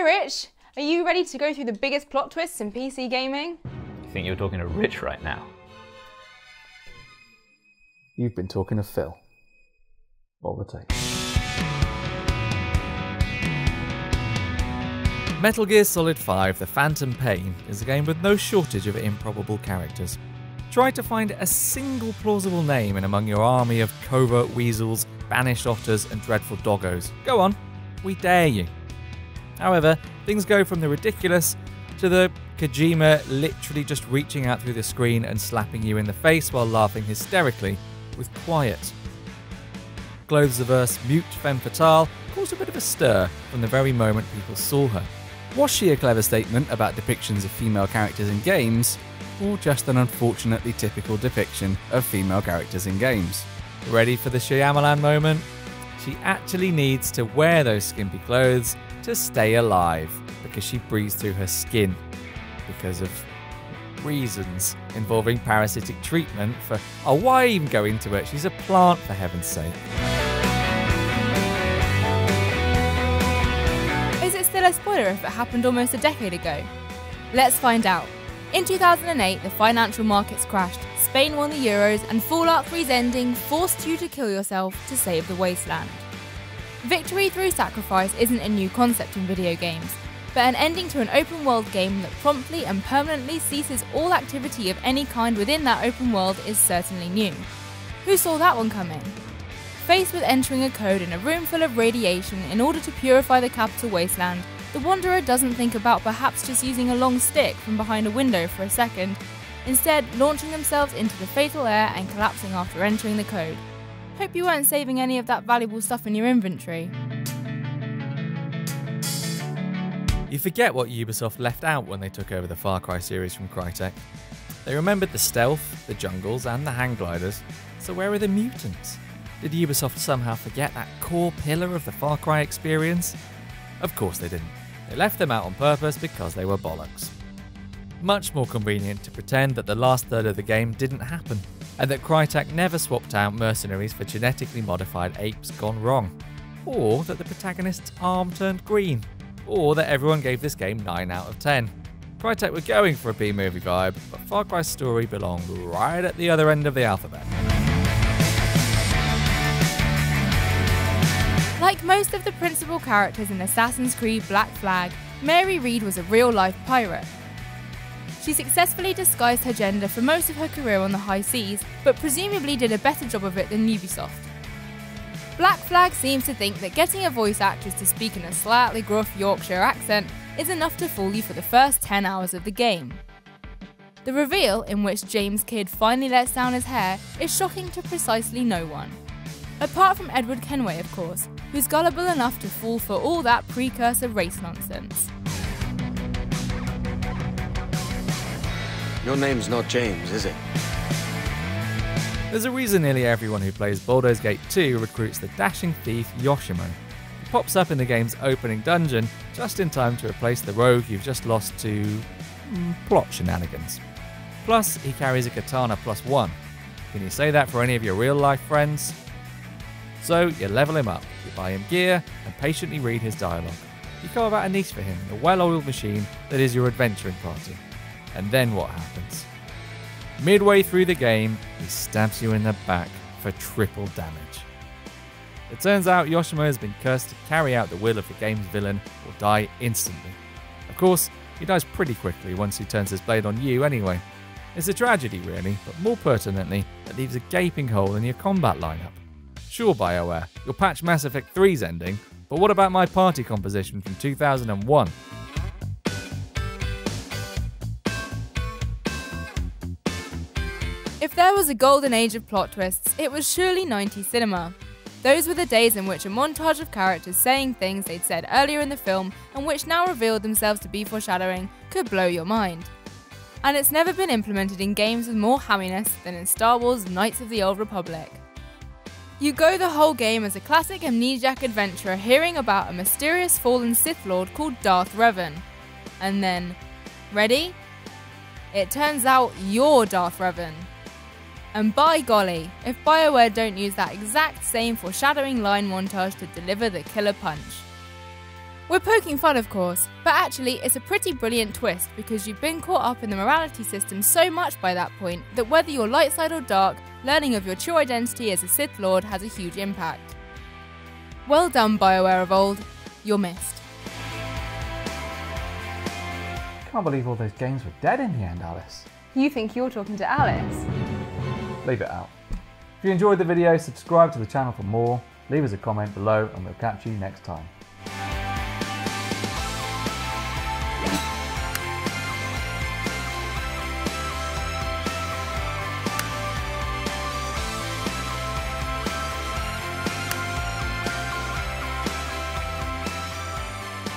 Hi Rich, are you ready to go through the biggest plot twists in PC gaming? You think you're talking to Rich right now? You've been talking to Phil. Roll the tape. Metal Gear Solid 5 The Phantom Pain is a game with no shortage of improbable characters. Try to find a single plausible name in among your army of covert weasels, banished otters and dreadful doggos. Go on, we dare you. However, things go from the ridiculous to the Kojima literally just reaching out through the screen and slapping you in the face while laughing hysterically with quiet. Clothes-averse mute femme fatale caused a bit of a stir from the very moment people saw her. Was she a clever statement about depictions of female characters in games, or just an unfortunately typical depiction of female characters in games? Ready for the Shyamalan moment? She actually needs to wear those skimpy clothes to stay alive, because she breathes through her skin, because of reasons involving parasitic treatment for... Oh, why even go into it? She's a plant, for heaven's sake. Is it still a spoiler if it happened almost a decade ago? Let's find out. In 2008, the financial markets crashed, Spain won the Euros, and Fallout 3's ending forced you to kill yourself to save the wasteland. Victory through sacrifice isn't a new concept in video games, but an ending to an open world game that promptly and permanently ceases all activity of any kind within that open world is certainly new. Who saw that one coming? Faced with entering a code in a room full of radiation in order to purify the capital wasteland, the wanderer doesn't think about perhaps just using a long stick from behind a window for a second, instead launching themselves into the fatal air and collapsing after entering the code. Hope you weren't saving any of that valuable stuff in your inventory. You forget what Ubisoft left out when they took over the Far Cry series from Crytek. They remembered the stealth, the jungles and the hang gliders, so where are the mutants? Did Ubisoft somehow forget that core pillar of the Far Cry experience? Of course they didn't. They left them out on purpose because they were bollocks. Much more convenient to pretend that the last third of the game didn't happen, and that Crytek never swapped out mercenaries for genetically modified apes gone wrong, or that the protagonist's arm turned green, or that everyone gave this game 9 out of 10. Crytek were going for a B-movie vibe, but Far Cry's story belonged right at the other end of the alphabet. Like most of the principal characters in Assassin's Creed Black Flag, Mary Read was a real-life pirate. She successfully disguised her gender for most of her career on the high seas, but presumably did a better job of it than Ubisoft. Black Flag seems to think that getting a voice actress to speak in a slightly gruff Yorkshire accent is enough to fool you for the first 10 hours of the game. The reveal, in which James Kidd finally lets down his hair, is shocking to precisely no one. Apart from Edward Kenway, of course, who's gullible enough to fall for all that precursor race nonsense. Your name's not James, is it? There's a reason nearly everyone who plays Baldur's Gate 2 recruits the dashing thief Yoshimo. He pops up in the game's opening dungeon just in time to replace the rogue you've just lost to... plot shenanigans. Plus, he carries a katana +1. Can you say that for any of your real-life friends? So, you level him up, you buy him gear, and patiently read his dialogue. You carve out a niche for him in the well-oiled machine that is your adventuring party. And then what happens? Midway through the game, he stabs you in the back for triple damage. It turns out Yoshimo has been cursed to carry out the will of the game's villain or die instantly. Of course, he dies pretty quickly once he turns his blade on you anyway. It's a tragedy really, but more pertinently, it leaves a gaping hole in your combat lineup. Sure, BioWare, you'll patch Mass Effect 3's ending, but what about my party composition from 2001? If there was a golden age of plot twists, it was surely 90s cinema. Those were the days in which a montage of characters saying things they'd said earlier in the film and which now revealed themselves to be foreshadowing could blow your mind. And it's never been implemented in games with more hamminess than in Star Wars Knights of the Old Republic. You go the whole game as a classic amnesiac adventurer hearing about a mysterious fallen Sith Lord called Darth Revan. And then, ready? It turns out you're Darth Revan. And by golly, if BioWare don't use that exact same foreshadowing line montage to deliver the killer punch. We're poking fun, of course, but actually it's a pretty brilliant twist because you've been caught up in the morality system so much by that point that whether you're light side or dark, learning of your true identity as a Sith Lord has a huge impact. Well done, BioWare of old. You're missed. Can't believe all those games were dead in the end, Alice. You think you're talking to Alice? Leave it out. If you enjoyed the video, subscribe to the channel for more, leave us a comment below and we'll catch you next time.